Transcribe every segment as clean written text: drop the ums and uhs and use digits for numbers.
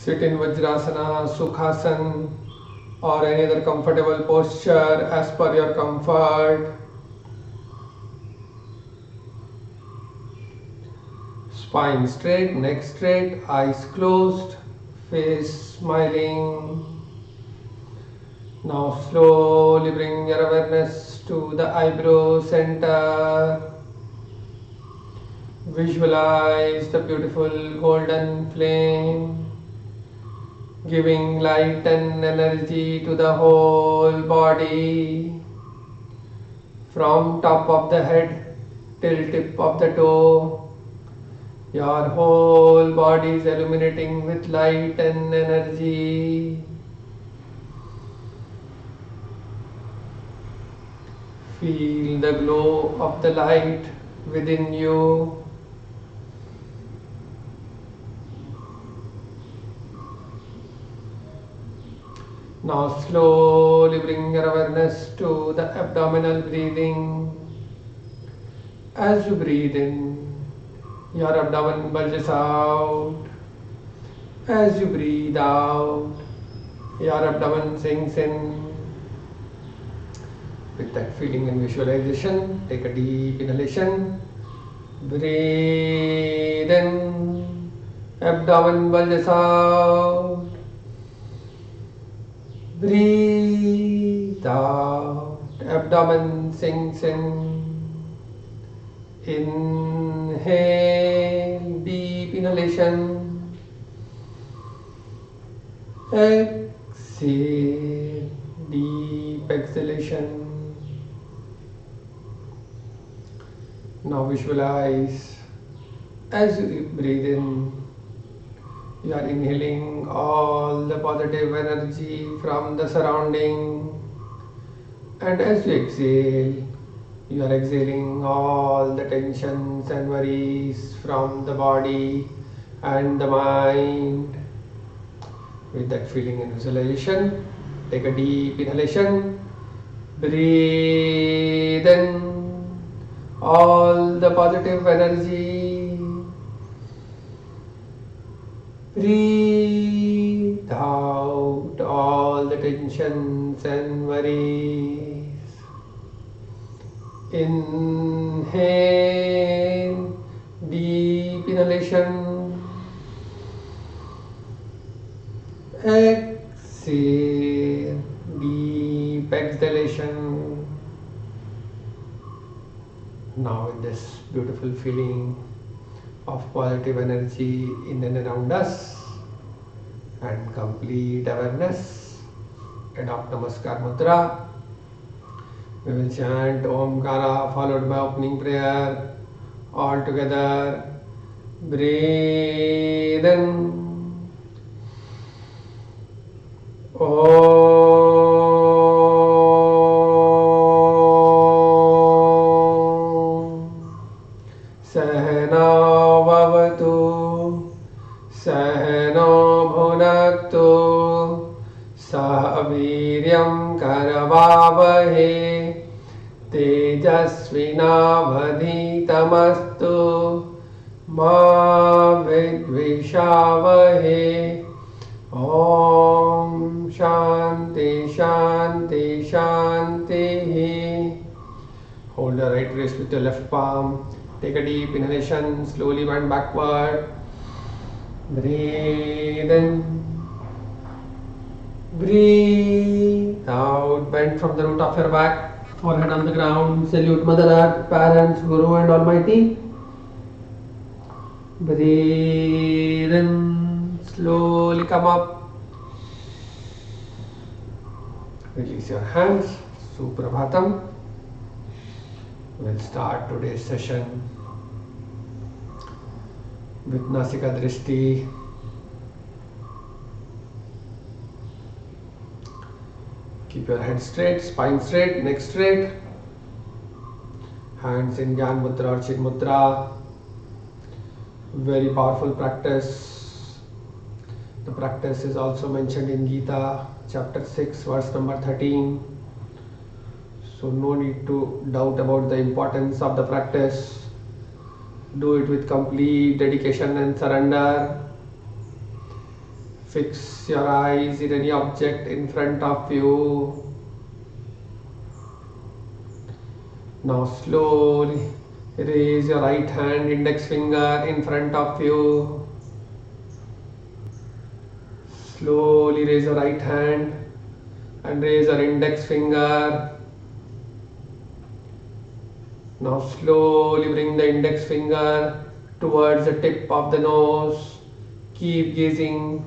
Sit in Vajrasana, Sukhasana, or any other comfortable posture as per your comfort. Spine straight, neck straight, eyes closed, face smiling. Now slowly bring your awareness to the eyebrow center. Visualize the beautiful golden flame, giving light and energy to the whole body, from top of the head till tip of the toe. Your whole body is illuminating with light and energy. Feel the glow of the light within you. Now slowly bring your awareness to the abdominal breathing. As you breathe in, your abdomen bulges out. As you breathe out, your abdomen sinks in. With that feeling and visualization, take a deep inhalation. Breathe in, abdomen bulges out. Breathe out, abdomen sinks in. Inhale, deep inhalation. Exhale, deep exhalation. Now visualize as you breathe in, you are inhaling all the positive energy from the surrounding, and as you exhale, you are exhaling all the tensions and worries from the body and the mind. With that feeling and visualization, take a deep inhalation. Breathe in all the positive energy. Breathe out all the tensions and worries. Inhale, deep inhalation. Exhale, deep exhalation. Now with this beautiful feeling of positive energy in and around us and complete awareness, adopt Namaskar Mudra. We will chant Omkara followed by opening prayer. All together, breathe in. सहनावतु सहनो भुनक्तु सह वीर्यं करवावहे तेजस्विनावधीतमस्तु मा विद्विषावहे ॐ शान्ति शान्ति शान्तिः. Hold the right wrist with your left palm. Take a deep inhalation, slowly bend backward. Breathe in. Breathe out. Bend from the root of your back. Forehead on the ground. Salute Mother Earth, parents, Guru and Almighty. Breathe in. Slowly come up. Release your hands. Suprabhatam. We'll start today's session with Nasika Drishti. Keep your head straight, spine straight, neck straight. Hands in Gyan Mudra or Chin Mudra. Very powerful practice. The practice is also mentioned in Gita, chapter 6, verse number 13. So no need to doubt about the importance of the practice. Do it with complete dedication and surrender. Fix your eyes in any object in front of you. Now slowly raise your right hand, index finger in front of you. Slowly raise your right hand and raise your index finger. Now slowly bring the index finger towards the tip of the nose. Keep gazing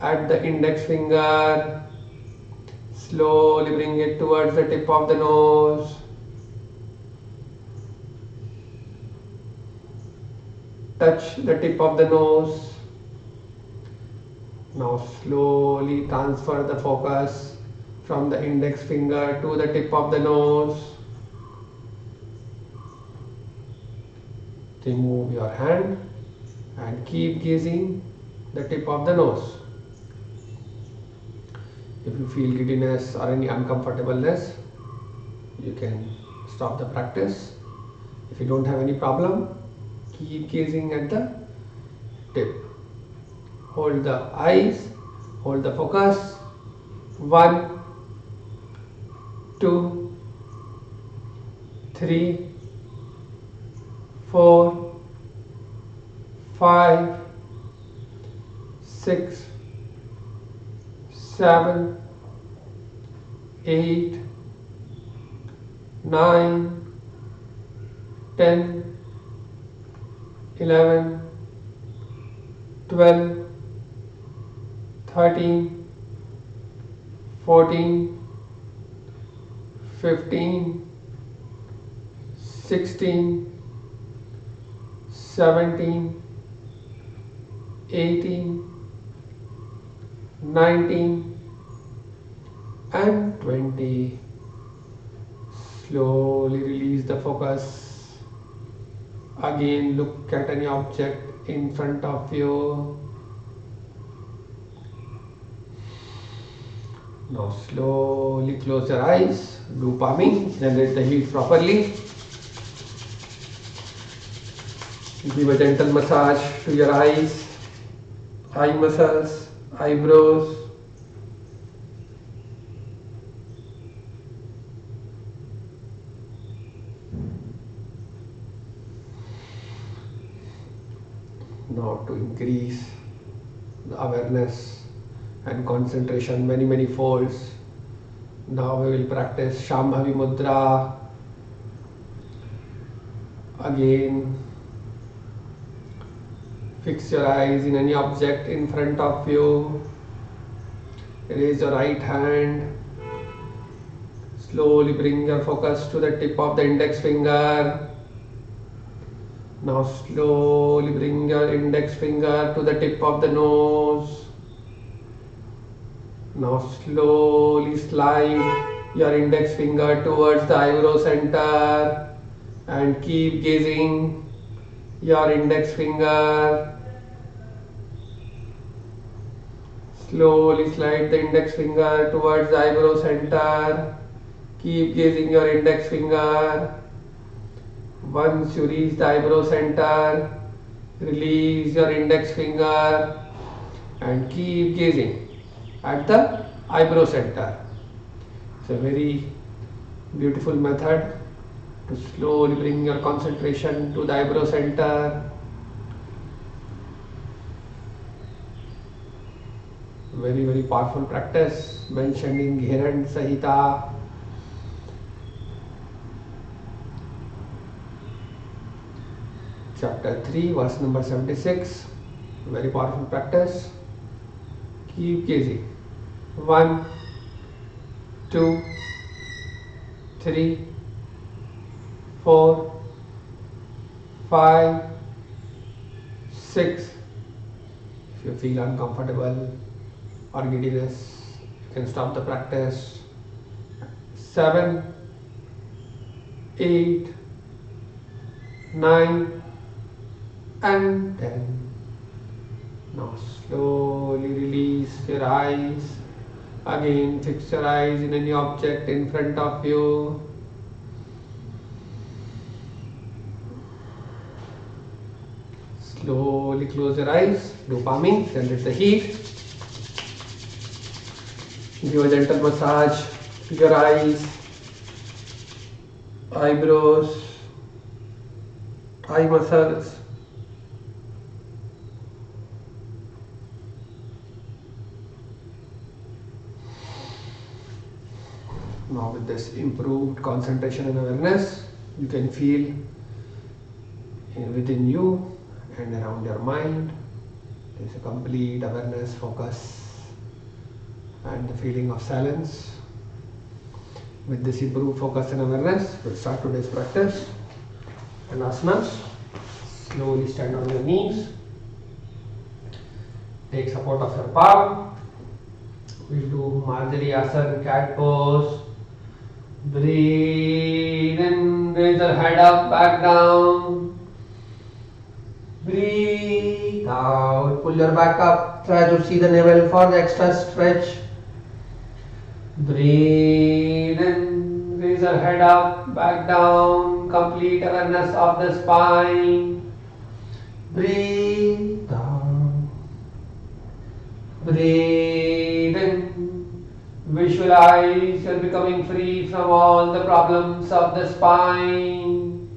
at the index finger. Slowly bring it towards the tip of the nose. Touch the tip of the nose. Now slowly transfer the focus from the index finger to the tip of the nose. Remove your hand and keep gazing the tip of the nose. If you feel giddiness or any uncomfortableness, you can stop the practice. If you don't have any problem, keep gazing at the tip. Hold the eyes, hold the focus. 1, 2, 3, 4, 5, 6, 7, 8, 9, 10, 11, 12, 13, 14, 15, 16, 17, 18, 19 and 20. Slowly release the focus. Again, look at any object in front of you. Now slowly close your eyes, do palming, generate the heat properly. Give a gentle massage to your eyes, eye muscles, eyebrows. Now to increase the awareness and concentration many folds, now we will practice Shambhavi Mudra. Again, fix your eyes in any object in front of you. Raise your right hand. Slowly bring your focus to the tip of the index finger. Now slowly bring your index finger to the tip of the nose. Now slowly slide your index finger towards the eyebrow center and keep gazing your index finger. Slowly slide the index finger towards the eyebrow center. Keep gazing your index finger. Once you reach the eyebrow center, release your index finger and keep gazing at the eyebrow center. It's a very beautiful method to slowly bring your concentration to the eyebrow center. Very powerful practice mentioned in Gherand Sahita. Chapter 3, verse number 76. Very powerful practice. Keep gazing. 1, 2, 3, 4, 5, 6. If you feel uncomfortable or giddiness, you can stop the practice. 7, 8, 9 and 10. Now slowly release your eyes. Again, fix your eyes in any object in front of you. Slowly close your eyes, do palming, generate the heat. Give a gentle massage to your eyes, eyebrows, eye muscles. Now with this improved concentration and awareness, you can feel within you and around your mind. There's a complete awareness, focus, and the feeling of silence. With this improved focus and awareness, we'll start today's practice. And asanas. Slowly stand on your knees. Take support of your palm. We'll do Marjari Asana, cat pose. Breathe in, raise your head up, back down. Breathe out, pull your back up. Try to see the navel for the extra stretch. Breathe in, raise your head up, back down. Complete awareness of the spine. Breathe down. Breathe in. Visualize you're becoming free from all the problems of the spine.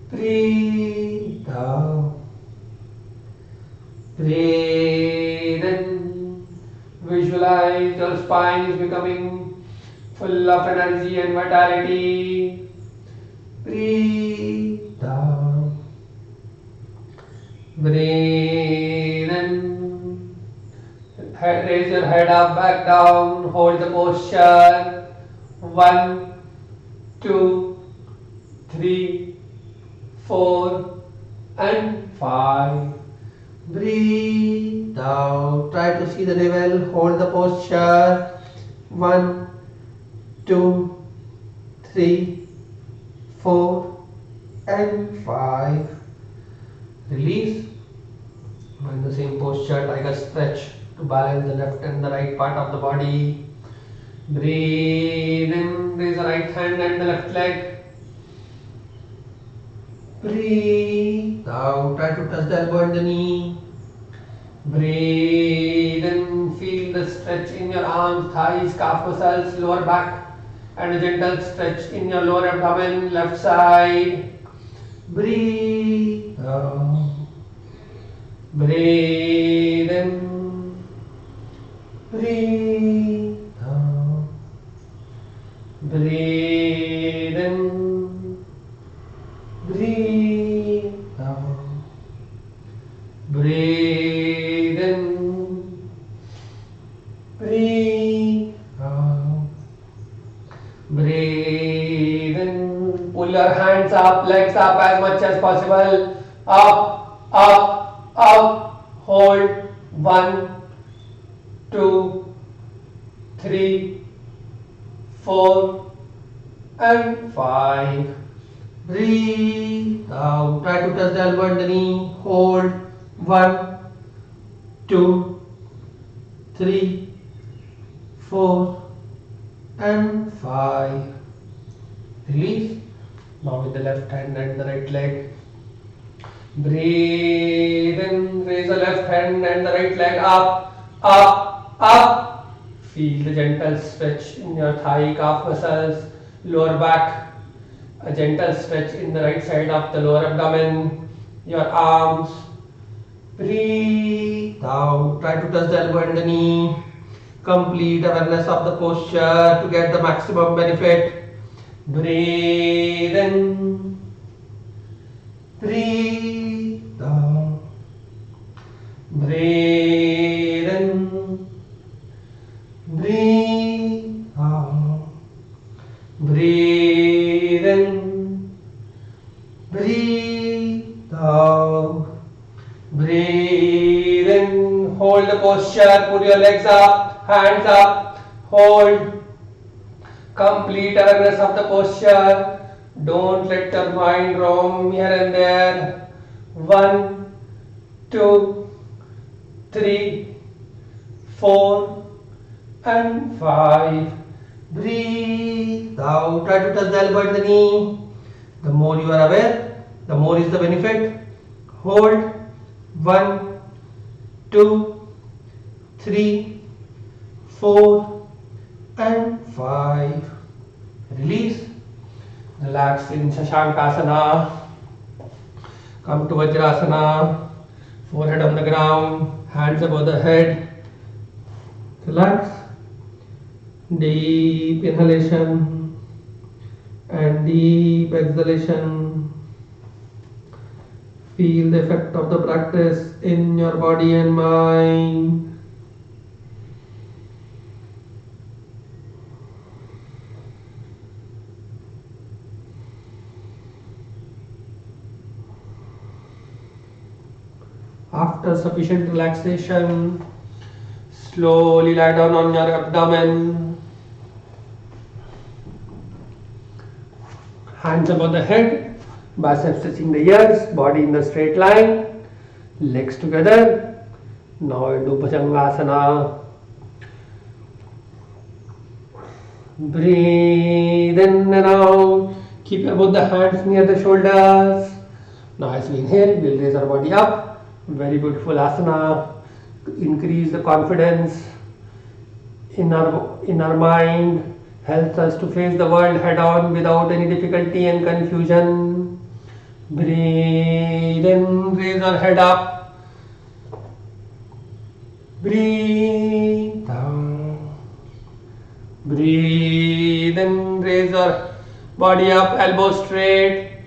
Breathe out. Breathe in. Visualize your spine is becoming full of energy and vitality. Breathe out. Breathe in. Raise your head up, back down, hold the posture. 1, 2, 3, 4, and 5. Breathe out. Try to see the navel, hold the posture. 1, 2, 3, 4, and 5. Release. In the same posture, tiger stretch to balance the left and the right part of the body. Breathe in, raise the right hand and the left leg. Breathe out, try to touch the elbow and the knee. Breathe in, feel the stretch in your arms, thighs, calf muscles, lower back, and a gentle stretch in your lower abdomen, left side. Breathe out. Breathe in. Breathe out. Breathe in. Breathe out. Breathe in. Breathe out. Breathe in. Pull your hands up, legs up as much as possible. Up, up, up. Hold. 1, 2, 3, 4, and 5. Breathe out. Try to touch the elbow and the knee. Hold. 1, 2, 3, 4, and 5. Release. Now with the left hand and the right leg. Breathe in. Raise the left hand and the right leg up, up, up. Feel the gentle stretch in your thigh, calf muscles, lower back. A gentle stretch in the right side of the lower abdomen, your arms. Breathe out. Try to touch the elbow and the knee. Complete awareness of the posture to get the maximum benefit. Breathe in. Breathe out. Breathe in. Breathe out. Breathe in. Breathe out. Breathe in. Hold the posture. Put your legs up, hands up. Hold. Complete awareness of the posture. Don't let your mind roam here and there. 1, 2, 3, 4, and 5. Breathe out. Try to touch the elbow and the knee. The more you are aware, the more is the benefit. Hold. 1, 2, 3, 4, Relax in Shashankasana. Come to Vajrasana. Forehead on the ground. Hands above the head. Relax. Deep inhalation and deep exhalation. Feel the effect of the practice in your body and mind. After sufficient relaxation, slowly lie down on your abdomen. Hands above the head, biceps touching the ears, body in the straight line, legs together. Now do Bhujangasana. Breathe in and out. Keep both the hands near the shoulders. Now as we inhale, we'll raise our body up. Very beautiful asana. Increase the confidence in our mind. Helps us to face the world head on without any difficulty and confusion. Breathe in, raise our head up. Breathe down. Breathe in, raise our body up, elbows straight.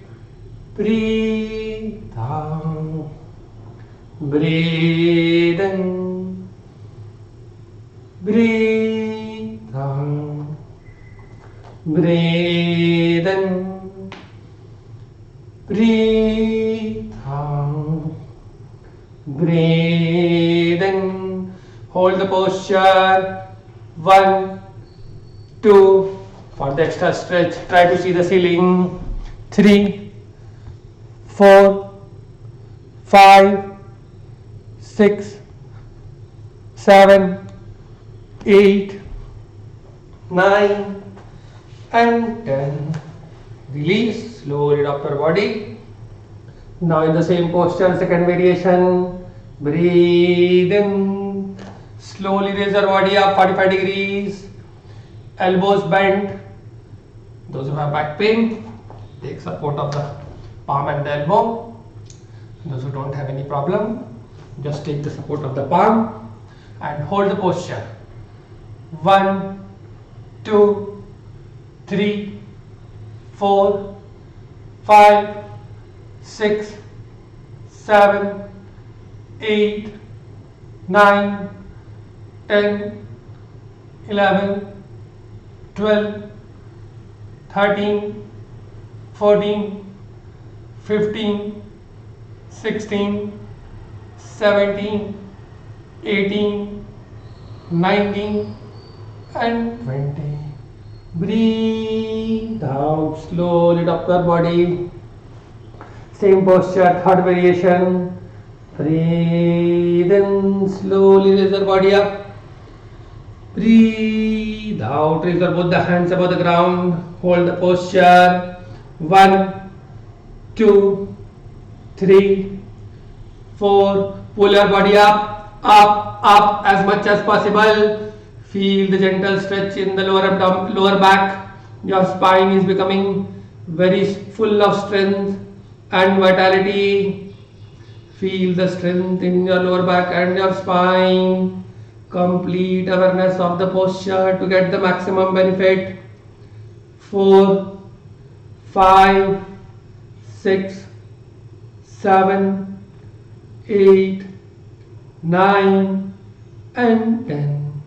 Breathe down. Breathe in. Breathe down. Breathe in. Breathe out. Breathe in. Hold the posture. 1, 2. For the extra stretch, try to see the ceiling. 3, 4, 5, 6, 7, 8, 9, and 10. Release, slowly drop your body. Now in the same posture, second variation. Breathe in. Slowly raise your body up 45 degrees. Elbows bent. Those who have back pain, take support of the palm and the elbow. Those who don't have any problem, just take the support of the palm and hold the posture. 1, 2, 3, 4, 5, 6, 7, 8, 9, 10, 11, 12, 13, 14, 15, 16, 17, 18, 19, and 20. Breathe out, slowly drop your body. Same posture, third variation. Breathe in, slowly raise your body up. Breathe out, raise both the hands above the ground. Hold the posture. 1, 2, 3, 4. Pull your body up, up, up as much as possible. Feel the gentle stretch in the lower back. Your spine is becoming very full of strength and vitality. Feel the strength in your lower back and your spine. Complete awareness of the posture to get the maximum benefit. 4, 5, 6, 7, 8, 9, and 10.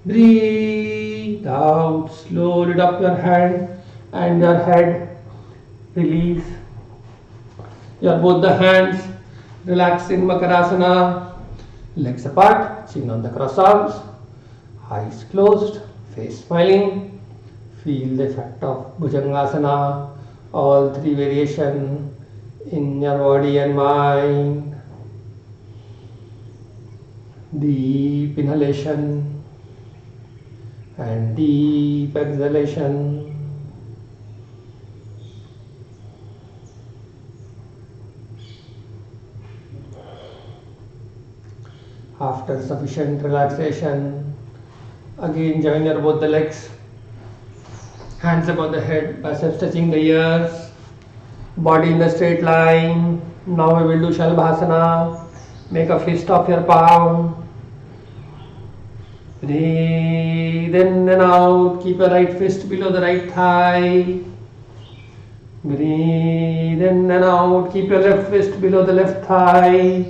Breathe out, slowly drop your hand and your head. Release your both the hands. Relax in Makarasana. Legs apart, chin on the cross arms, eyes closed, face smiling. Feel the effect of Bhujangasana, all three variations in your body and mind. Deep inhalation and deep exhalation. After sufficient relaxation, again join your both the legs Hands above the head, biceps touching the ears, body in the straight line. Now we will do Shalabhasana. Make a fist of your palm. Breathe in and out. Keep your right fist below the right thigh. Breathe in and out. Keep your left fist below the left thigh.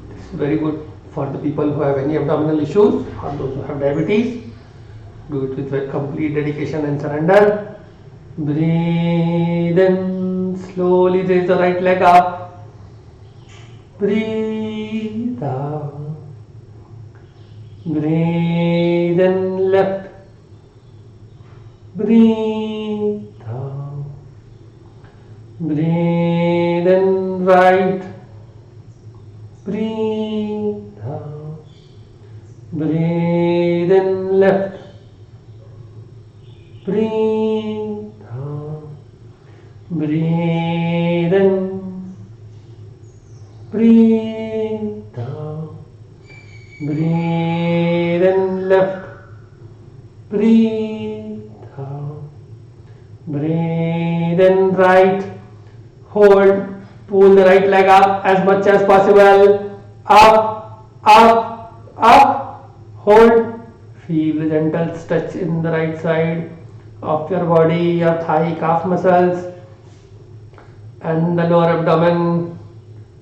This is very good for the people who have any abdominal issues or those who have diabetes. Do it with complete dedication and surrender. Breathe in. Slowly raise the right leg up. Breathe out. Breathe in left. Breathe out. Breathe in right. Breathe out. Breathe in left. Breathe out. Breathe in. Breathe out. Breathe in left. Breathe out. Breathe in right. Hold. Pull the right leg up as much as possible. Up, up, up. Hold. Feel the gentle stretch in the right side of your body, your thigh, calf muscles, and the lower abdomen.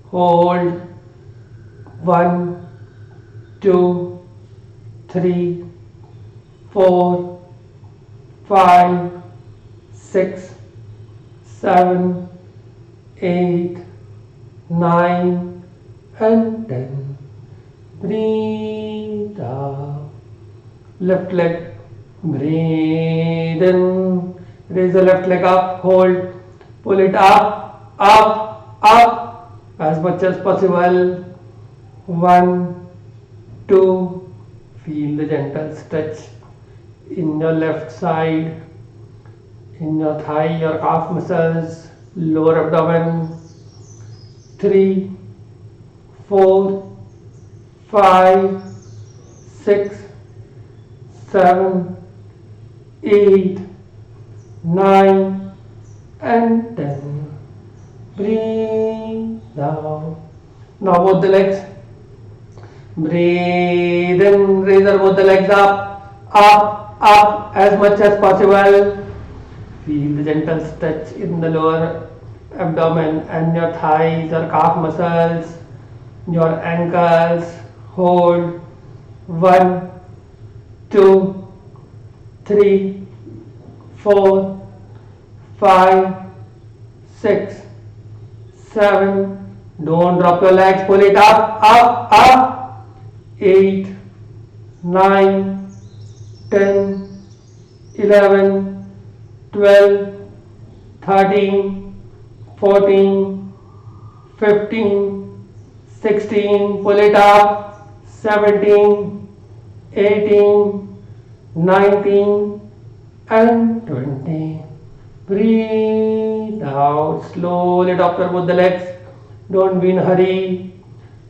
Hold. 1, 2, 3, 4, 5, 6, 7, 8, 9, and 10. Breathe out. Left leg. Breathe in. Raise the left leg up. Hold. Pull it up, up, up as much as possible. 1, 2. Feel the gentle stretch in your left side, in your thigh, your calf muscles, lower abdomen. 3, 4, 5, 6, 7, 8, 9, and 10. Breathe out. Now both the legs. Breathe in, raise both the legs up, up, up as much as possible. Feel the gentle stretch in the lower abdomen and your thighs, your calf muscles, your ankles. Hold. 1, 2, 3, 4, 5, 6, 7. Don't drop your legs. Pull it up, up, up. 8, 9, 10, 11, 12, 13, 14, 15, 16. Pull it up. 17, 18, 19, and 20. Breathe out. Slowly drop your both the legs. Don't be in a hurry.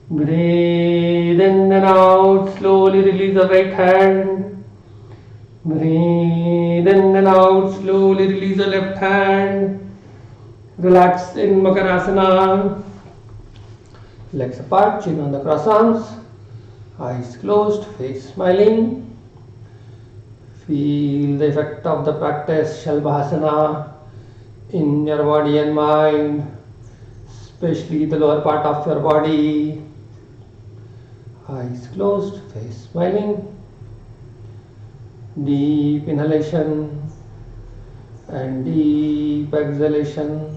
Breathe in and out. Slowly release the right hand. Breathe in and out. Slowly release the left hand. Relax in Makarasana. Legs apart, chin on the cross arms. Eyes closed, face smiling. Feel the effect of the practice Shalabhasana in your body and mind, especially the lower part of your body. Eyes closed, face smiling. Deep inhalation and deep exhalation.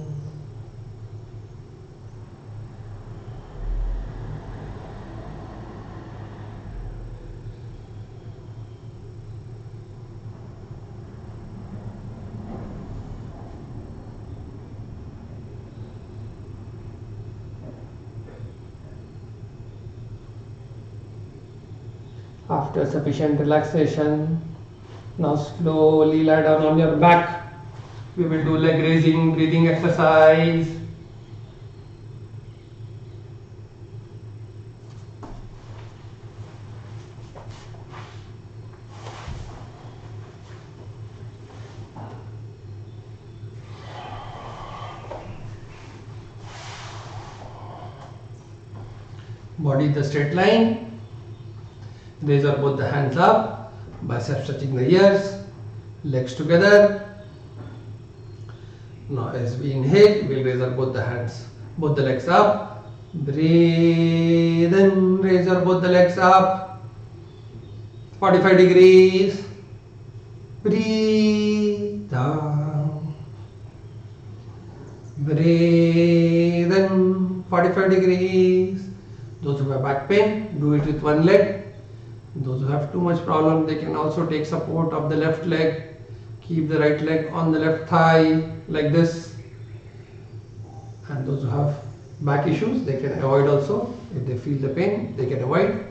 After sufficient relaxation, now slowly lie down on your back. We will do leg raising, breathing exercise. Body the straight line. Raise or both the hands up, biceps touching the ears, legs together. Now as we inhale, we'll raise our both the hands, both the legs up. Breathe in, raise our both the legs up, 45 degrees. Breathe down. Breathe in, 45 degrees. Those who have back pain, do it with one leg. Those who have too much problem, they can also take support of the left leg. Keep the right leg on the left thigh like this. And those who have back issues, they can avoid also. If they feel the pain, they can avoid.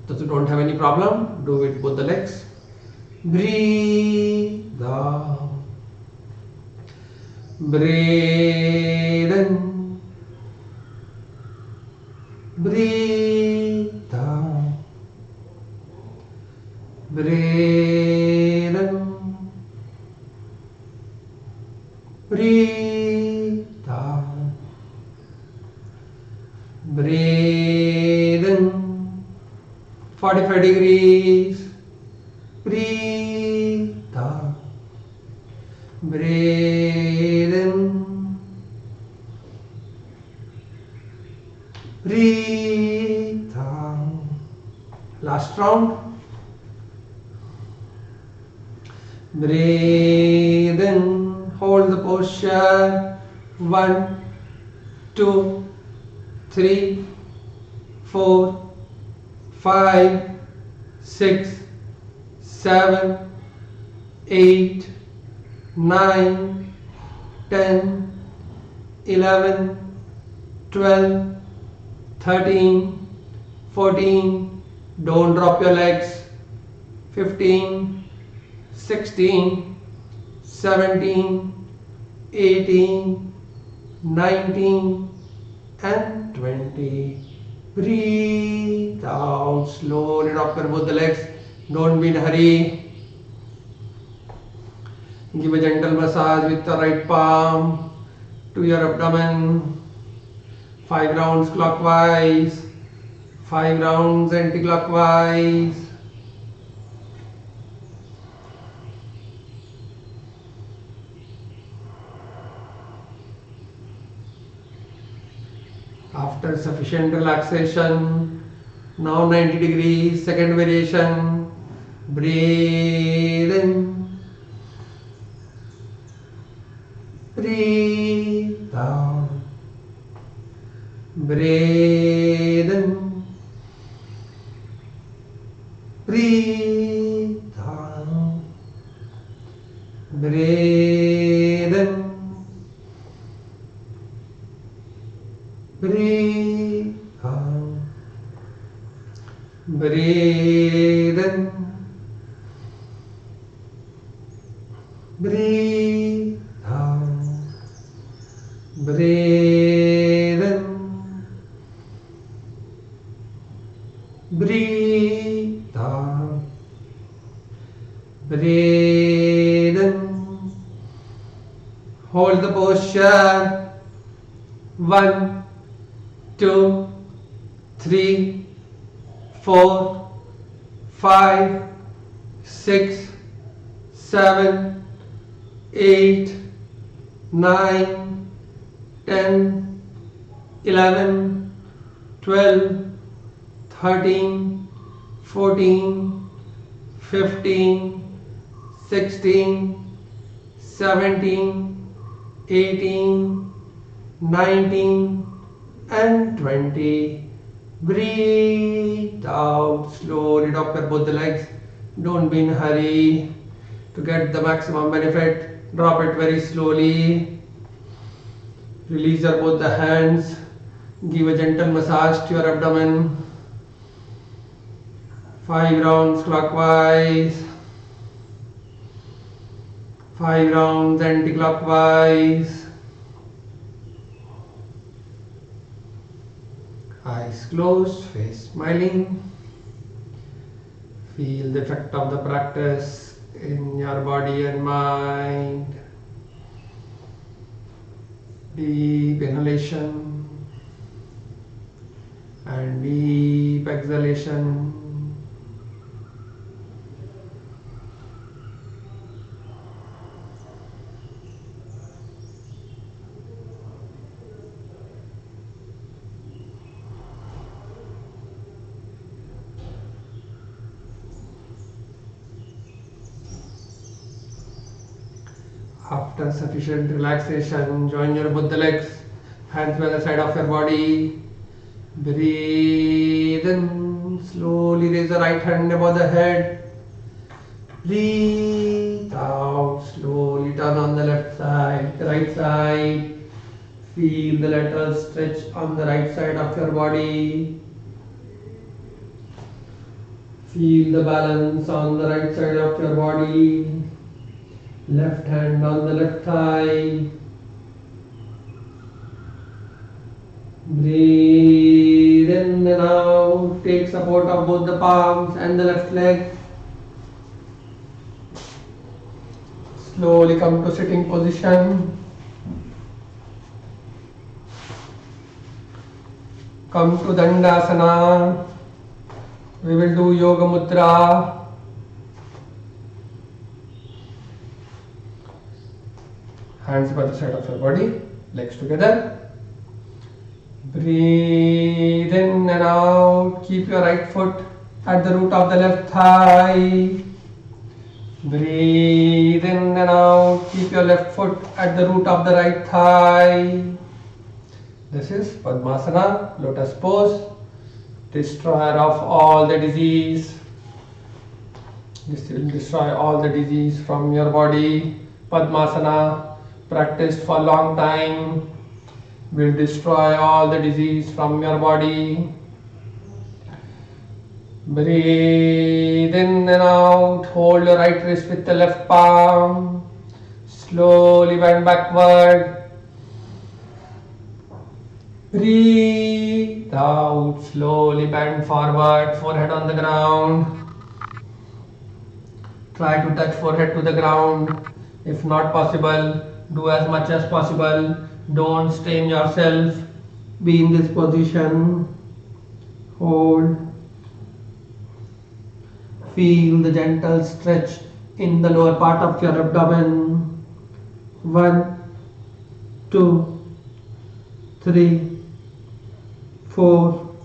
Those who don't have any problem, do it both the legs. Breathe down. Breathe in. Breathe down. Breathe in. Breathe down. Breathe in. 45 degrees. Breathe down. Breathe in. Breathe down. Last round. Breathe in, hold the posture. 1, 2, 3, 4, 5, 6, 7, 8, 9, 10, 11, 12, 13, 14. Don't drop your legs. 15, 16, 17, 18, 19 and 20. Breathe out slowly. Drop your both the legs. Don't be in a hurry. Give a gentle massage with the right palm to your abdomen. 5 rounds clockwise, 5 rounds anti-clockwise. After sufficient relaxation, now 90 degrees, second variation. Breathe in, breathe down, breathe in, breathe down, breathe in, breathe down, breathe in, breathe down, breathe in, breathe down, breathe in, hold the posture. 1, 2, 3, 4, 5, 6, 7, 8, 9, 10, 11, 12, 13, 14, 15, 16, 17, 18, 19 and 20. Breathe out slowly. Drop your both the legs. Don't be in a hurry. To get the maximum benefit, drop it very slowly. Release your both the hands. Give a gentle massage to your abdomen. 5 rounds clockwise, 5 rounds anti-clockwise. Eyes closed, face smiling. Feel the effect of the practice in your body and mind. Deep inhalation and deep exhalation. After sufficient relaxation, join your both the legs, hands by the side of your body. Breathe in, slowly raise the right hand above the head. Breathe out, slowly turn on the left side, right side. Feel the lateral stretch on the right side of your body. Feel the balance on the right side of your body. Left hand on the left thigh. Breathe in and out. Take support of both the palms and the left leg. Slowly come to sitting position. Come to Dandasana. We will do Yoga Mudra. Hands by the side of your body, legs together. Breathe in and out. Keep your right foot at the root of the left thigh. Breathe in and out. Keep your left foot at the root of the right thigh. This is Padmasana, lotus pose, destroyer of all the disease. This will destroy all the disease from your body. Padmasana, practiced for a long time, will destroy all the disease from your body. Breathe in and out. Hold your right wrist with the left palm. Slowly bend backward. Breathe out. Slowly bend forward. Forehead on the ground. Try to touch forehead to the ground. If not possible, do as much as possible. Don't strain yourself. Be in this position. Hold. Feel the gentle stretch in the lower part of your abdomen. 1, 2, 3, 4,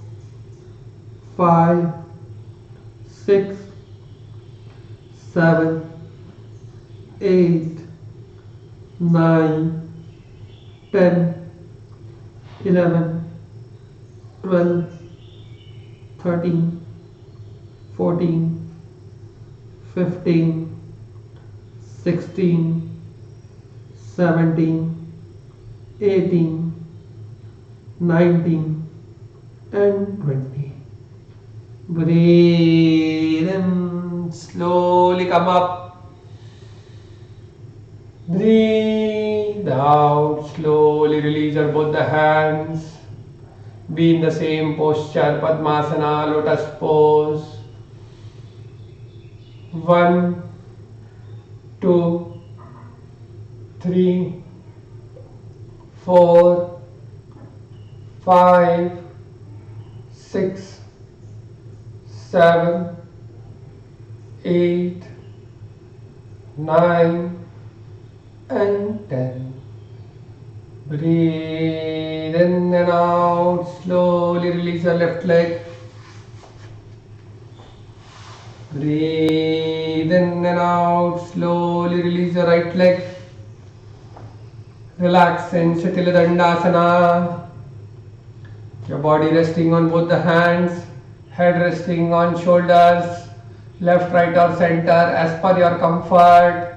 5, 6, 7, 8, 9, 10, 11, 12, 13, 14, 15, 16, 17, 18, 19, and 20. Breathe in, slowly come up. Breathe out, slowly release your both the hands. Be in the same posture, Padmasana, lotus pose. 1, 2, 3, 4, 5, 6, 7, 8, 9, and 10. Breathe in and out. Slowly release your left leg. Breathe in and out. Slowly release your right leg. Relax in Shitila Dandasana. Your body resting on both the hands. Head resting on shoulders. Left, right or center as per your comfort.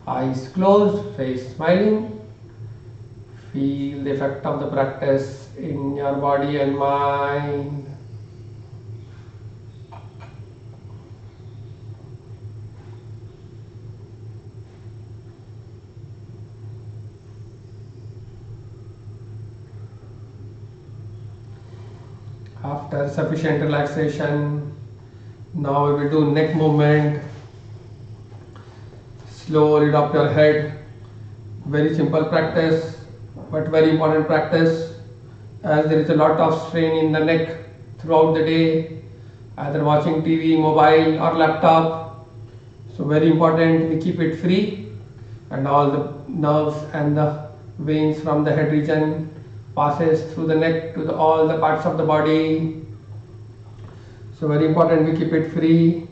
Eyes closed, face smiling. Feel the effect of the practice in your body and mind. After sufficient relaxation, now we will do neck movement. Slowly drop your head. Very simple practice, but very important practice, as there is a lot of strain in the neck throughout the day, either watching TV, mobile, or laptop. So, very important we keep it free, and all the nerves and the veins from the head region passes through the neck to all the parts of the body. So, very important we keep it free.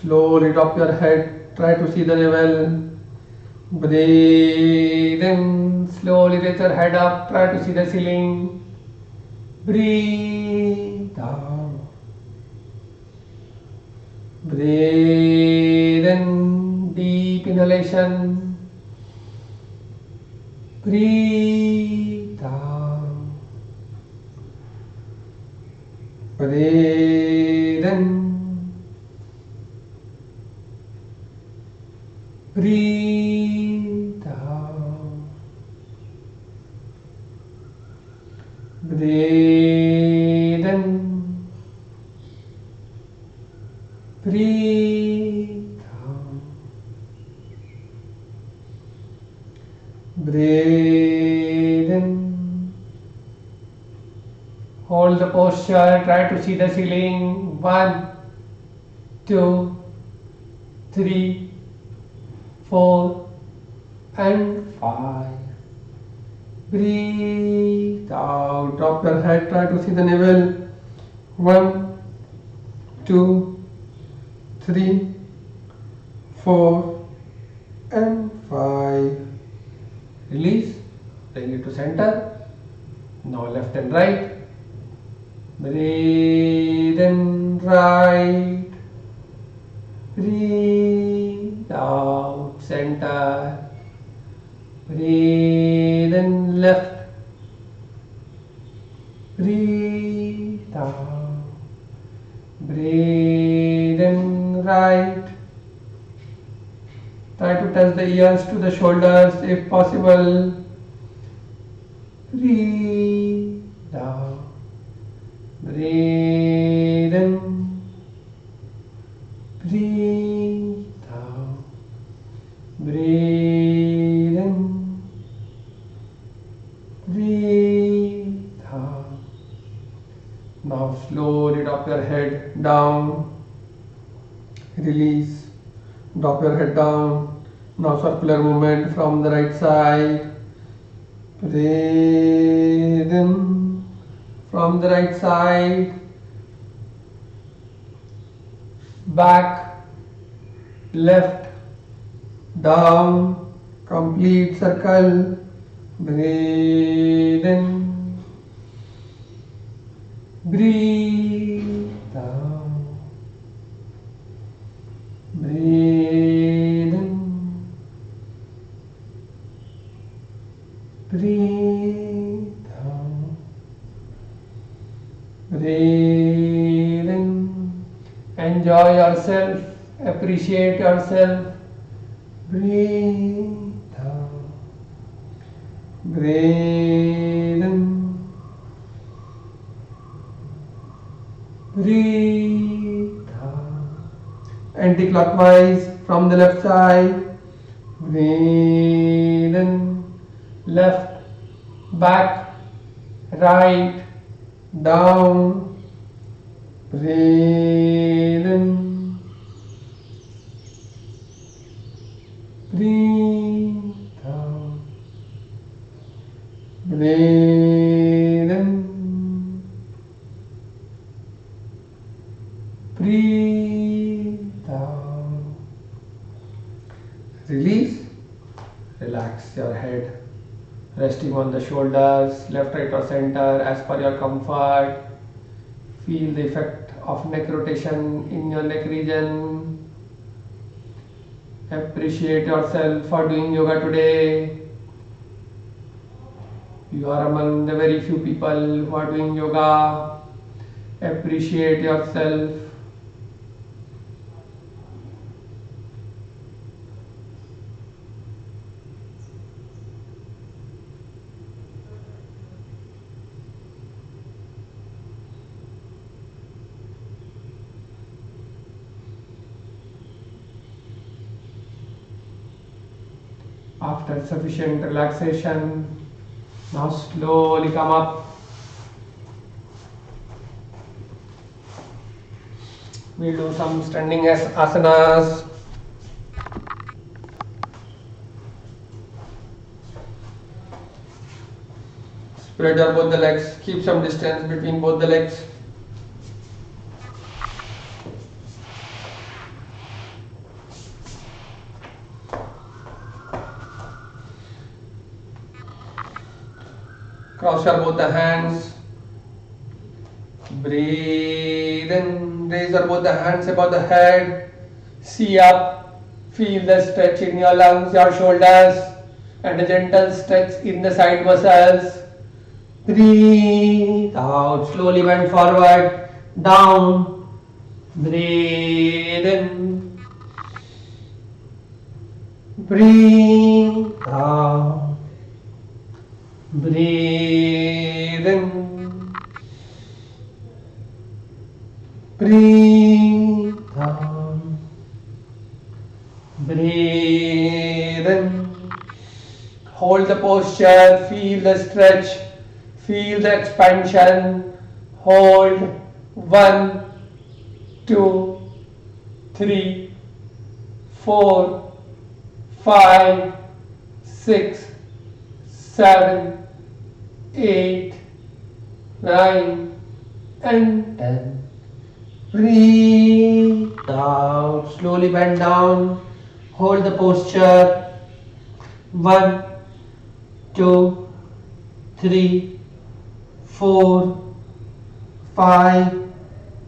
Slowly drop your head, try to see the navel. Breathe in, slowly raise your head up, try to see the ceiling. Breathe out. Breathe in, deep inhalation. Breathe out. Breathe in. Breathe out. Breathe in. Breathe out. Breathe in. Hold the posture. Try to see the ceiling. 1, 2, 3, 4 and 5. Breathe out. Drop your head. Try to see the navel. 1, 2, 3, 4 and 5. Release. Bring it to center. Now left and right. Breathe in right. Breathe out, center. Breathe in left. Breathe out. Breathe in right. Try to touch the ears to the shoulders if possible. Breathe out. Breathe in. Breathe out. Breathe in. Breathe out. Now slowly drop your head down. Release. Drop your head down. Now circular movement from the right side. Breathe in from the right side. Back, left, down, complete circle. Breathe in, breathe out. Breathe in, breathe out. Breathe in. Enjoy yourself, appreciate yourself. Breathe out. Breathe in. Breathe out. Anti-clockwise from the left side. Breathe in. Left, back, right, down. Breathe in. Breathe out. Breathe in. Breathe out. Release. Relax your head. Resting on the shoulders, left, right or center as per your comfort. Feel the effect of neck rotation in your neck region. Appreciate yourself for doing yoga today. You are among the very few people who are doing yoga. Appreciate yourself. After sufficient relaxation, now slowly come up. We'll do some standing asanas. Spread your both the legs. Keep some distance between both the legs. Cross your both the hands. Breathe in. Raise your both the hands above the head. See up. Feel the stretch in your lungs, your shoulders, and a gentle stretch in the side muscles. Breathe out. Slowly bend forward. Down. Breathe in. Breathe out. Breathe in. Breathe out. Breathe in. Hold the posture. Feel the stretch. Feel the expansion. Hold. 1, 2, 3, 4, 5, 6, 7, 8, 9, and 10. Breathe out. Slowly bend down. Hold the posture. 1, 2, 3, 4, 5,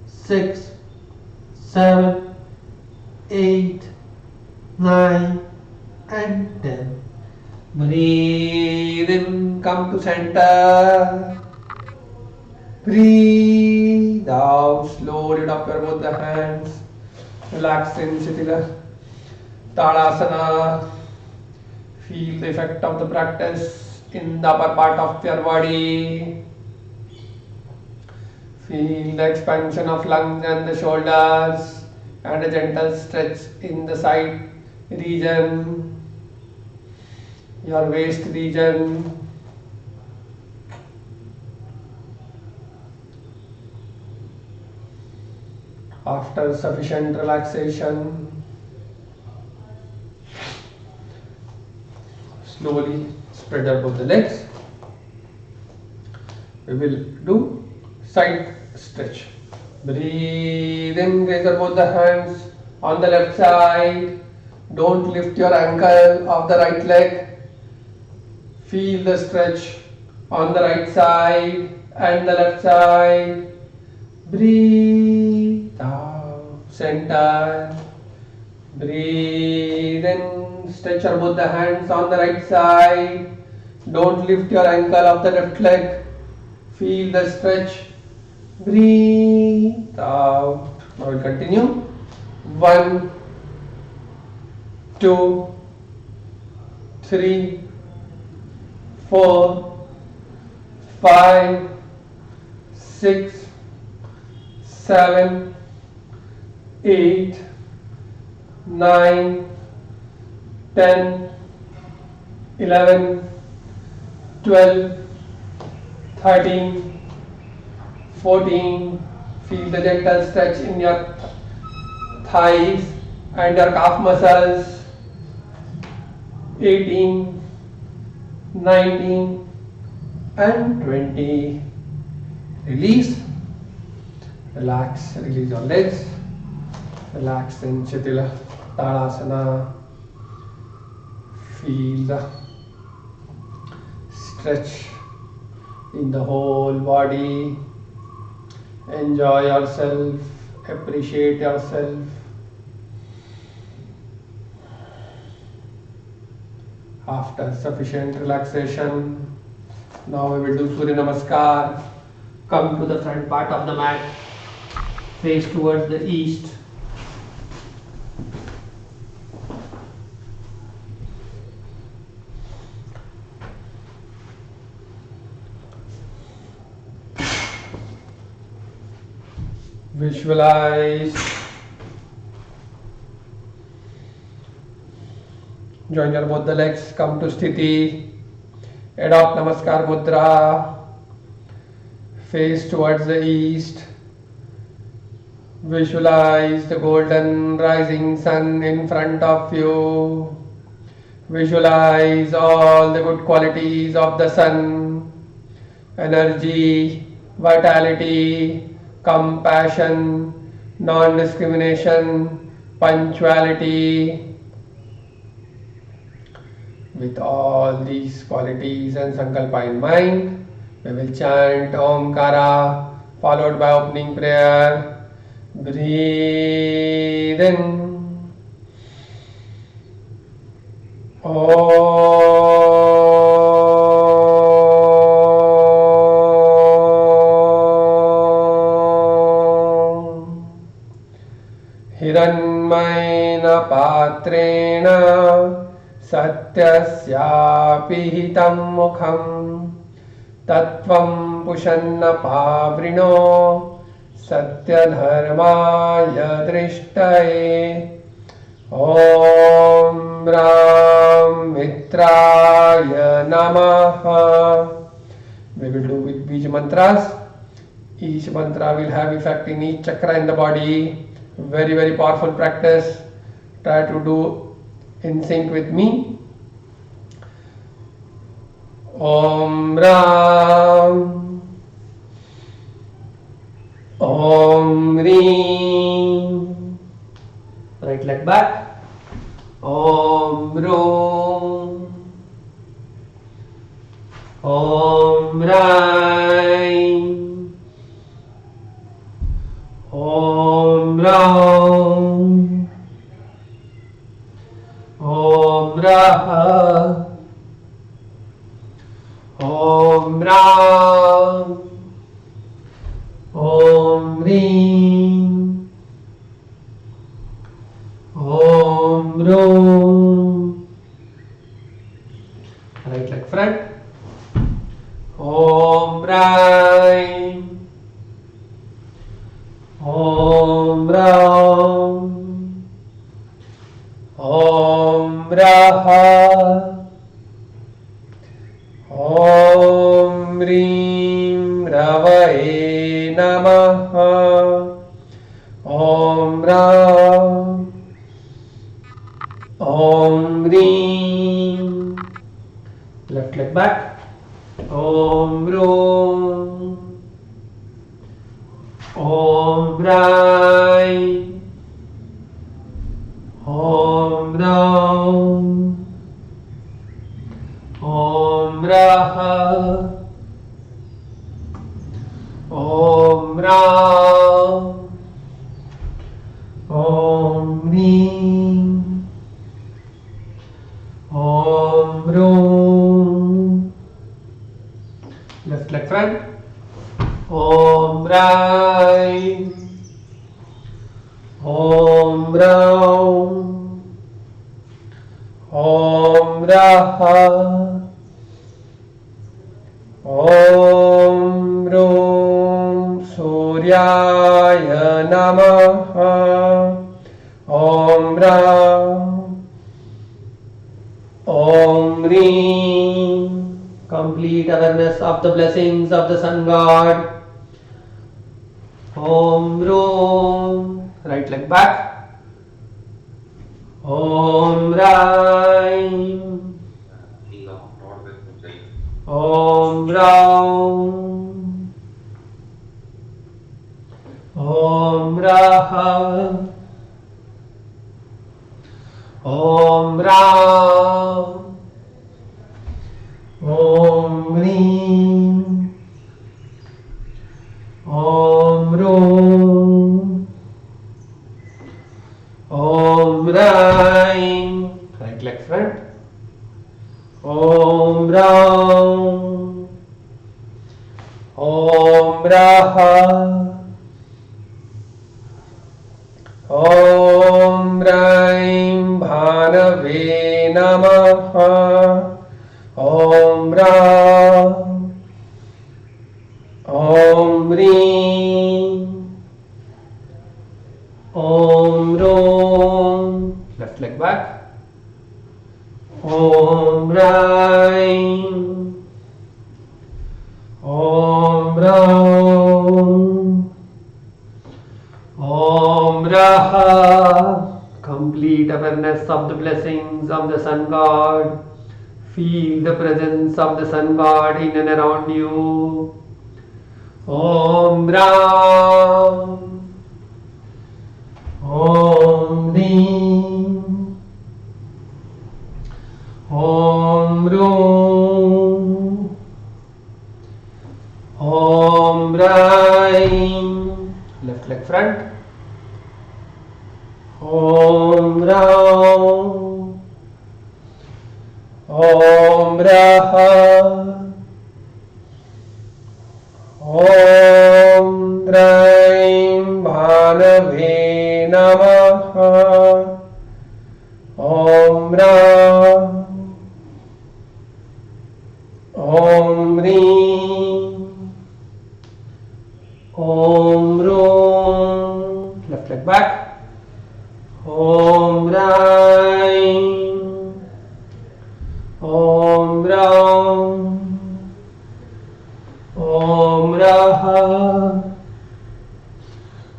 6, 7, 8, 9, and 10. Breathe in, come to center. Breathe out, slowly drop your both the hands. Relax in Shitila Tadasana. Feel the effect of the practice in the upper part of your body. Feel the expansion of lungs and the shoulders and a gentle stretch in the side region, your waist region. After sufficient relaxation, slowly spread out both the legs. We will do side stretch. Breathe in, raise both the hands on the left side. Don't lift your ankle of the right leg. Feel the stretch on the right side and the left side. Breathe out, center. Breathe in, stretch your both the hands on the right side. Don't lift your ankle of the left leg. Feel the stretch. Breathe out. Now we'll continue. 1, 2, 3, 4, 5, 6, 7, 8, 9, 10, 11, 12, 13, 14. Feel the gentle stretch in your thighs and your calf muscles. 18, 19, and 20. Release. Relax. Release your legs. Relax in Shitila Tadasana. Feel the stretch in the whole body. Enjoy yourself. Appreciate yourself. After sufficient relaxation, now we will do Surya Namaskar. Come to the front part of the mat. Face towards the east. Visualize. Join your both the legs. Come to Sthiti. Adopt Namaskar Mudra. Face towards the east. Visualize the golden rising sun in front of you. Visualize all the good qualities of the sun: energy, vitality, compassion, non discrimination, punctuality. With all these qualities and Sankalpa in mind, we will chant Omkara followed by opening prayer. Breathe in. हिरण्मयेन पात्रेण सत्यस्यापि हितं मुखं तत्त्वं पुषन्न पावृणो सत्यधर्माय दृष्टये। ॐ राम मित्राय नमः। We will do with Bij mantras. Each mantra will have effect in each chakra in the body. Very, very powerful practice. Try to do in sync with me. Om Ram. Om Reem. Right leg back. Om Rom. Om Raim. Om Ram. Om Rah. Om Ram. Om Reem. Om Rom. Right leg front. Om Raim. Om Ram. Om Rah. Om Reem Ravaye Namaha. Om Ram. Om Reem. Left leg back. Om Rom. Om Rai. Om Ram. Om Raha. Om Ram. Om Reem. Om Rom. Left leg front. Om Rai. Om Ram. Om Raha. Om Rom Suryaya Namaha. Om Ram. Om Reem. Complete awareness of the blessings of the Sun God. Om Rom. Right leg back. Om Raim. Om Ram. Om Raha. Om Ram. Om Reem. Om Rom. Om Raim. Right leg front. Om Ram. Om Raha. Om Raim Bhanave Namaha. Om Ram. Om Reem. Om Rom. Left leg back. Om Raim. Om Ram. Om Raha, complete awareness of the blessings of the Sun God. Feel the presence of the Sun God in and around you. Om Ram, Om Rim, Om Rum, Om Raim. Left leg front. Om Ram, Om Raha, Om Raim Bhanave Namaha. Om Ram, Om Rim, Om Rum. Left leg back. Om Raim, Om Ram, Om Raha,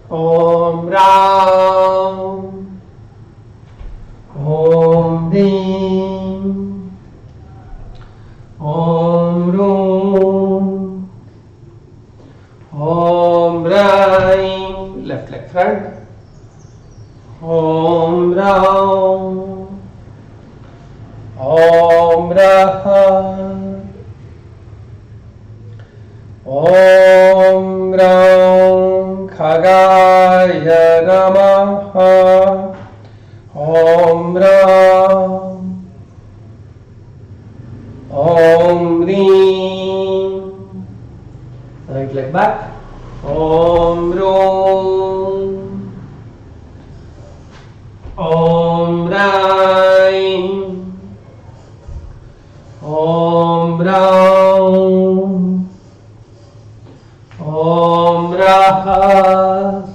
Om Ram, Om Rim, Om Rum, Om Raim. Left leg front. Om Ram, Om Raha, Om Ram Khagaya Namaha. Om Ram, Om Rim. Right leg back. Om Ram, Om Raim, Om Ram, Om Raha.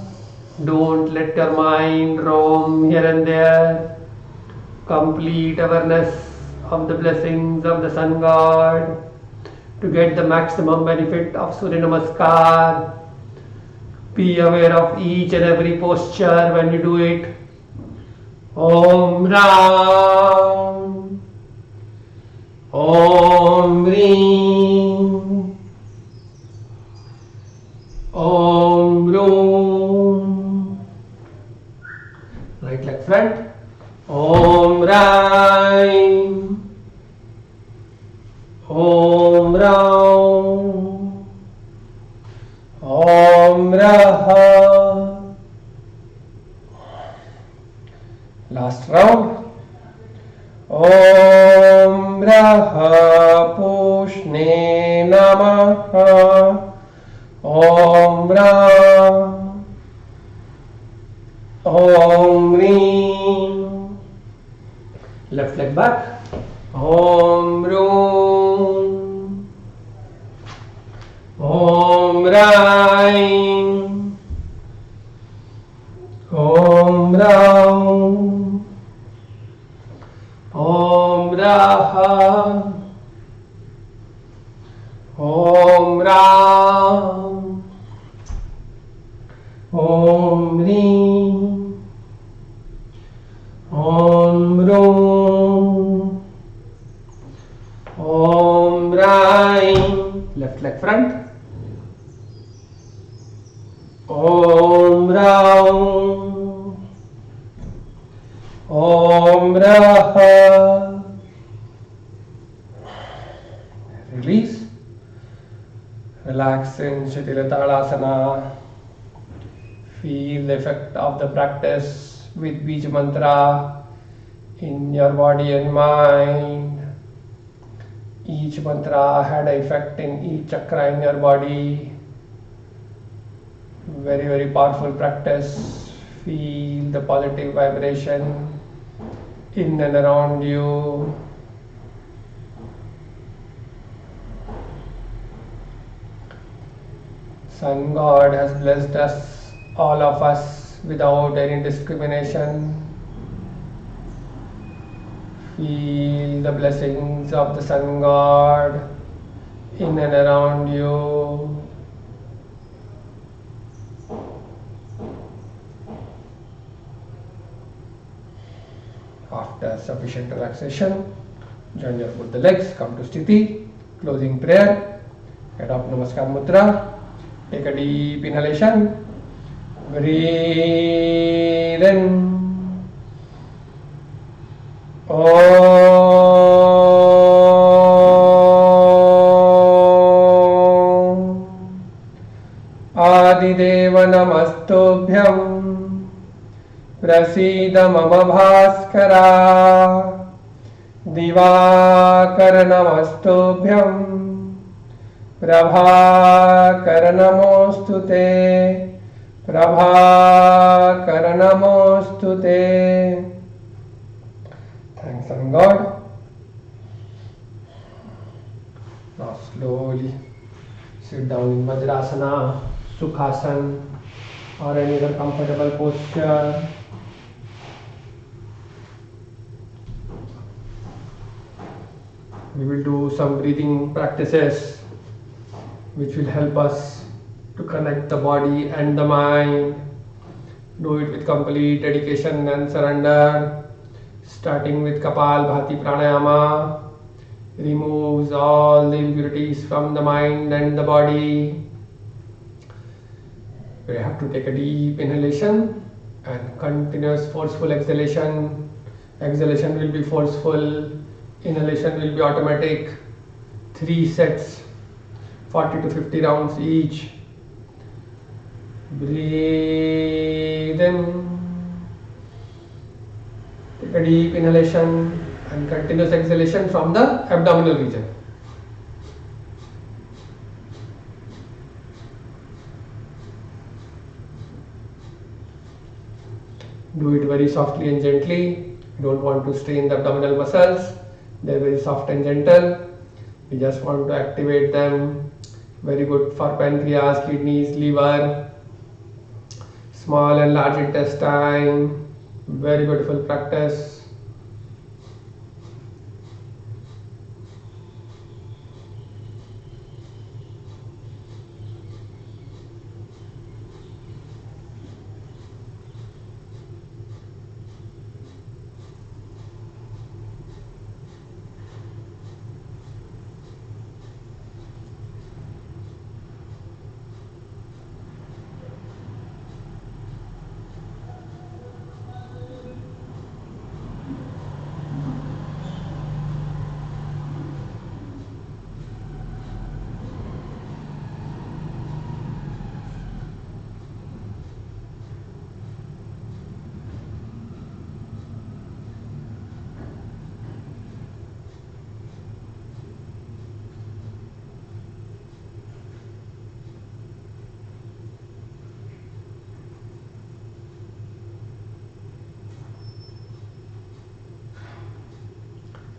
Don't let your mind roam here and there. Complete awareness of the blessings of the Sun God to get the maximum benefit of Surya Namaskar. Be aware of each and every posture when you do it. Om Ram, Om Rim, Om Rum. Right leg front. Om Raim, Om Ram, Om Raha. Last round. Om Raha Pushne Namaha. Om Ram, Om Rim. Left leg back. Om Rum, Om Raim, Om Ram, Om Raha, Om Ram, Om Rim, Om Rum, Om Raim. Left leg front. Om Ram, Om Raha. Release. Relax in Shitilatalasana. Feel the effect of the practice with Bij Mantra in your body and mind. Each mantra had an effect in each chakra in your body. Very, very powerful practice. Feel the positive vibration in and around you. Sun God has blessed us, all of us, without any discrimination. Feel the blessings of the Sun God in and around you. After sufficient relaxation, join your both the legs, come to Sthiti, closing prayer, adopt Namaskar Mudra, take a deep inhalation, breathe in, आदिदेव नमस्तुभ्यं प्रसीद मम भास्करा दिवाकर नमस्तुभ्यं प्रभाकर नमोस्तुते प्रभाकर नमोस्तुते. Thanks on God. Now slowly sit down in Vajrasana, Sukhasana or any other comfortable posture. We will do some breathing practices which will help us to connect the body and the mind. Do it with complete dedication and surrender. Starting with Kapalbhati Pranayama, removes all the impurities from the mind and the body. We have to take a deep inhalation and continuous forceful exhalation. Exhalation will be forceful, inhalation will be automatic. 3 sets, 40 to 50 rounds each. Breathe in. Take a deep inhalation and continuous exhalation from the abdominal region. Do it very softly and gently. You don't want to strain the abdominal muscles. They're very soft and gentle. We just want to activate them. Very good for pancreas, kidneys, liver, small and large intestine. Very beautiful practice.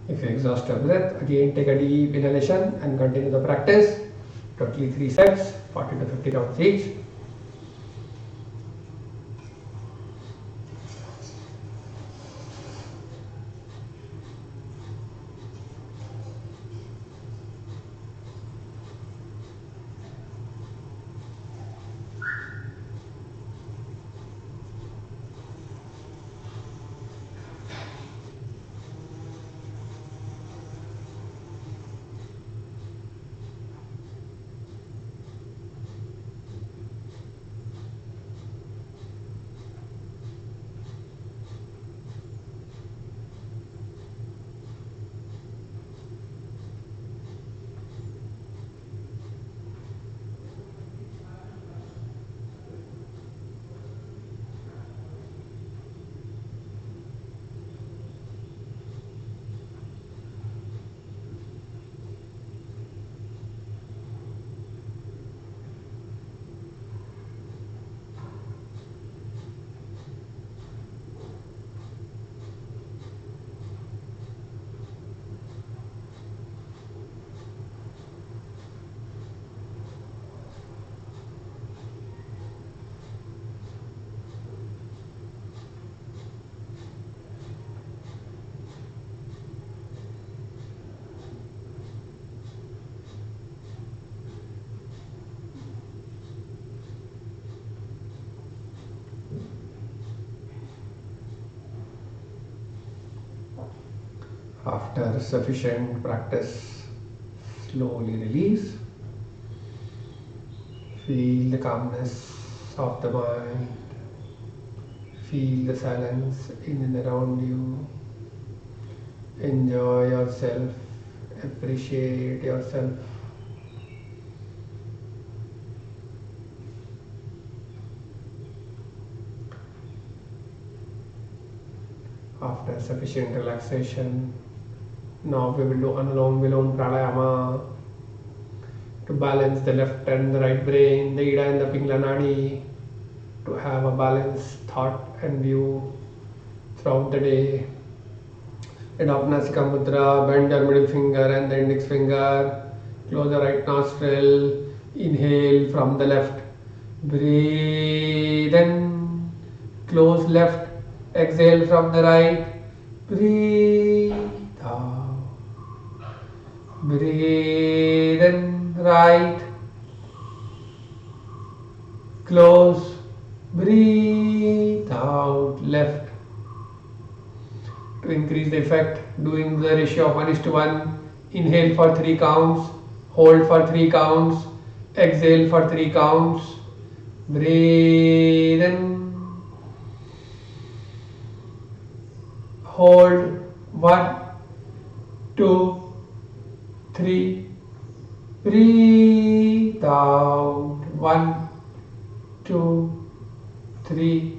If you exhaust your breath, again take a deep inhalation and continue the practice. Totally 3 sets, 40 to 50 rounds each. After sufficient practice, slowly release. Feel the calmness of the mind. Feel the silence in and around you. Enjoy yourself. Appreciate yourself. After sufficient relaxation, now we will do Anulom Vilom Pranayama to balance the left and the right brain, the Ida and the Pingla Nadi, to have a balanced thought and view throughout the day. Adopt Nasika Mudra, bend your middle finger and the index finger, close the right nostril, inhale from the left, breathe in, close left, exhale from the right, breathe out, breathe in, right, close, breathe out, left. To increase the effect, doing the ratio of 1:1, inhale for 3 counts, hold for 3 counts, exhale for 3 counts, breathe in, hold 1, 2, 3, breathe out 1, 2, 3,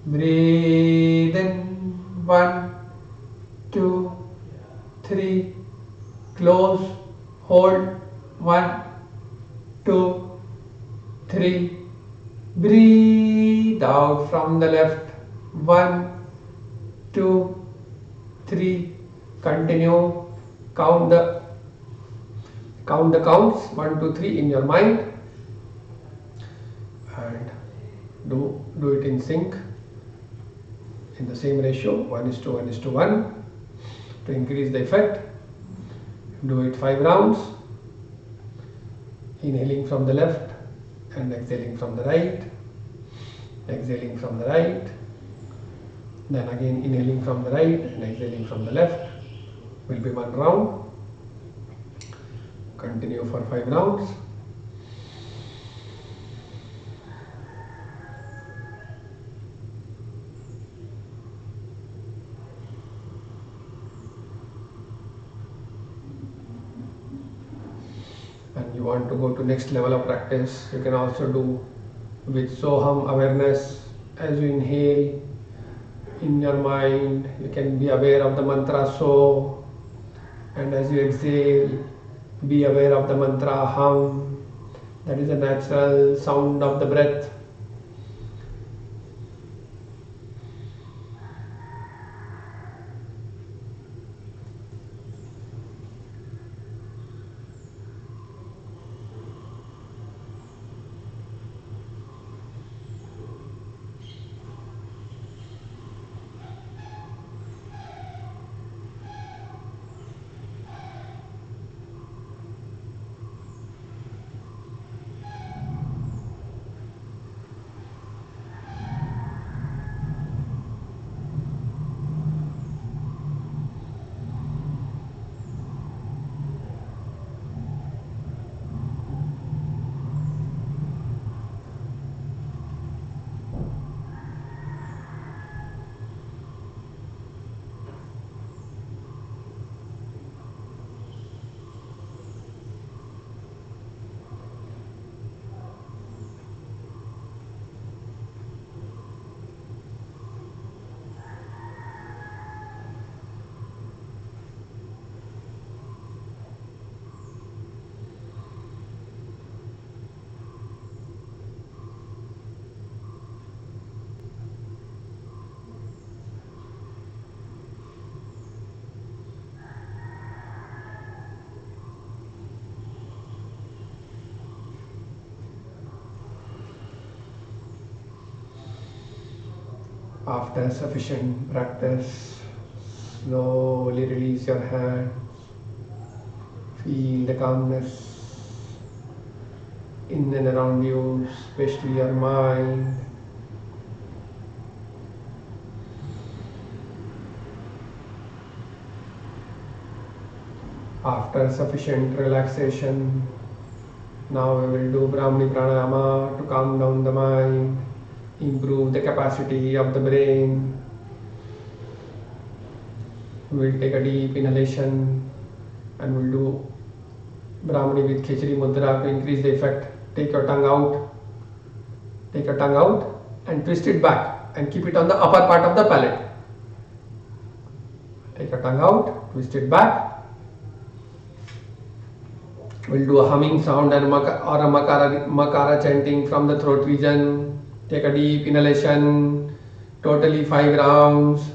breathe in 1, 2, 3, close, hold 1, 2, 3, breathe out from the left 1, 2, 3, continue, count the counts 1, 2, 3 in your mind and do it in sync in the same ratio 1:1:1. To increase the effect, do it 5 rounds, inhaling from the left and exhaling from the right, exhaling from the right, then again inhaling from the right and exhaling from the left. Will be 1 round. Continue for 5 rounds. And you want to go to next level of practice, you can also do with Soham awareness. As you inhale in your mind, you can be aware of the mantra So, and as you exhale, be aware of the mantra Hum. That is a natural sound of the breath. After sufficient practice, slowly release your hands. Feel the calmness in and around you, especially your mind. After sufficient relaxation, now we will do Brahmani Pranayama to calm down the mind, improve the capacity of the brain. We'll take a deep inhalation and we'll do Brahmani with Khichdi Mudra to increase the effect. Take your tongue out, take your tongue out and twist it back and keep it on the upper part of the palate. Take your tongue out, twist it back. We'll do a humming sound and or a makara chanting from the throat region. Take a deep inhalation, totally 5 rounds.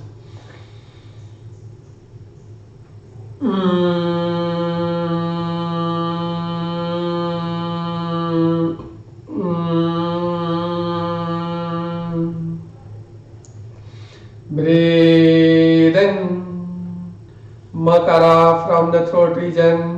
Breathe in, makara from the throat region.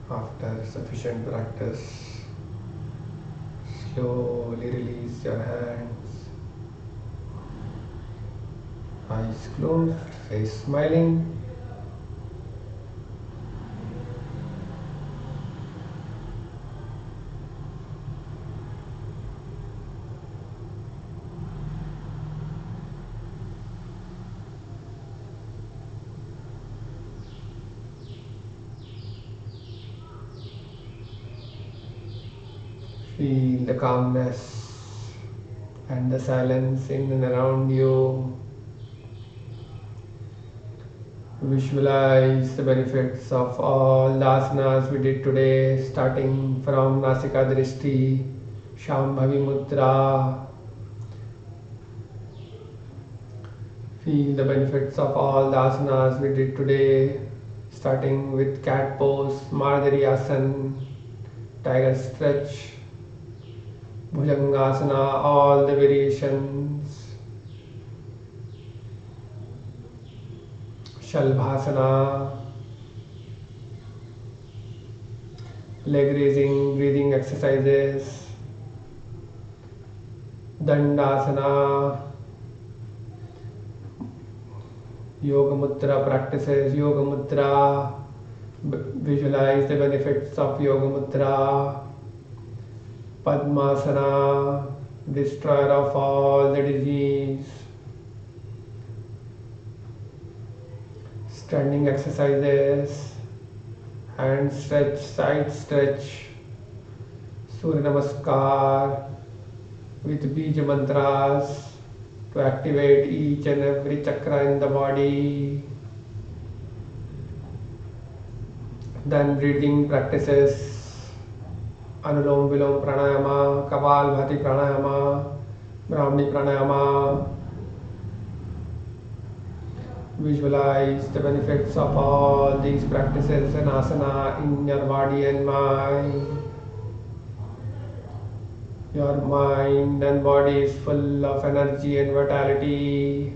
After sufficient practice, slowly release your hands, eyes closed, face smiling. Feel the calmness and the silence in and around you. Visualize the benefits of all the asanas we did today, starting from Nasika Drishti, Shambhavi Mudra. Feel the benefits of all the asanas we did today, starting with cat pose, Mardharyasan, tiger stretch, Bhujangasana, all the variations, Shalbhasana, leg raising, breathing exercises, Dandasana, Yoga Mudra practices, Yoga Mudra, visualize the benefits of Yoga Mudra, Padmasana, destroyer of all the disease, standing exercises, hand stretch, side stretch, Surya Namaskar with Bija mantras to activate each and every chakra in the body. Then breathing practices, Anulom Vilom Pranayama, Kapalbhati Pranayama, Brahmani Pranayama. Visualize the benefits of all these practices and asana in your body and mind. Your mind and body is full of energy and vitality.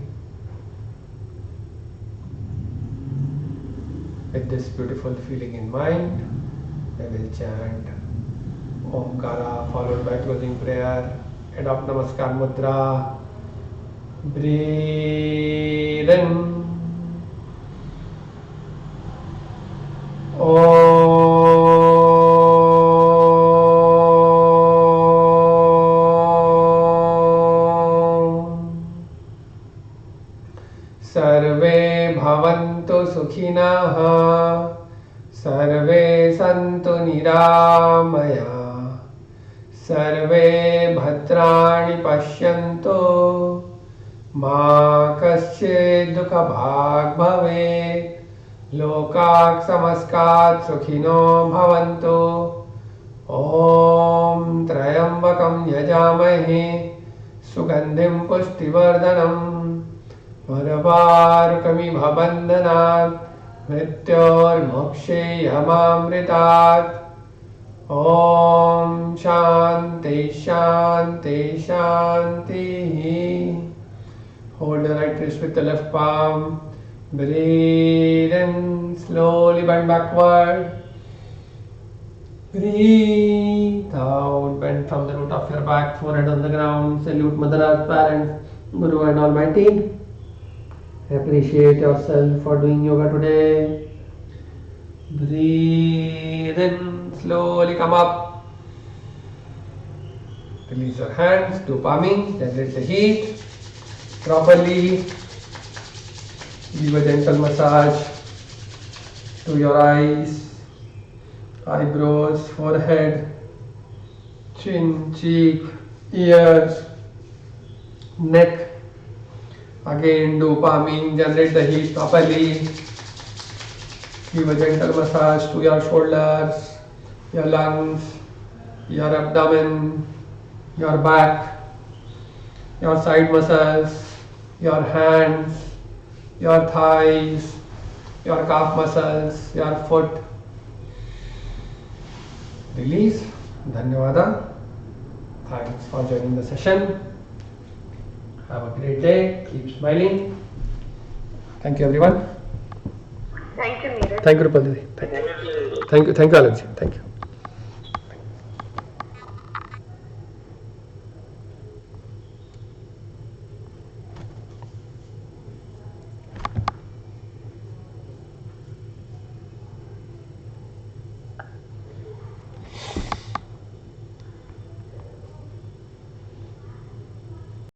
With this beautiful feeling in mind, I will chant Omkara followed by closing prayer. Adopt Namaskar Mudra. Breathe in. भवन्तु सुखिनः सर्वे सन्तु निरामया सर्वे भद्राणि पश्यन्तु मा कश्चित् दुःखभाग् भवेत् लोकाः समस्ताः सुखिनो भवन्तु ॐ त्र्यम्बकं यजामहे सुगन्धिं पुष्टिवर्धनम् उर्वारुकमिव बन्धनात् मृत्योर्मोक्षेयमामृतात् ॐ शान्ति शान्ति शान्तिः. Hold the right wrist with the left palm. Breathe in, slowly bend backward. Breathe out, bend from the root of your back, forehead on the ground. Salute Mother Earth, parents, Guru and Almighty. Appreciate yourself for doing yoga today. Breathe in, slowly come up. Release your hands, do palming, generate the heat properly. Give a gentle massage to your eyes, eyebrows, forehead, chin, cheek, ears, neck. Again do palming, generate the heat properly. Give a gentle massage to your shoulders, your lungs, your abdomen, your back, your side muscles, your hands, your thighs, your calf muscles, your foot. Release. Dhanyavada. Thanks for joining the session. Have a great day. Keep smiling. Thank you, everyone. Thank you, Neeraj. Thank you, Rupal Didi. Thank you. Thank you, Alakji. Thank you.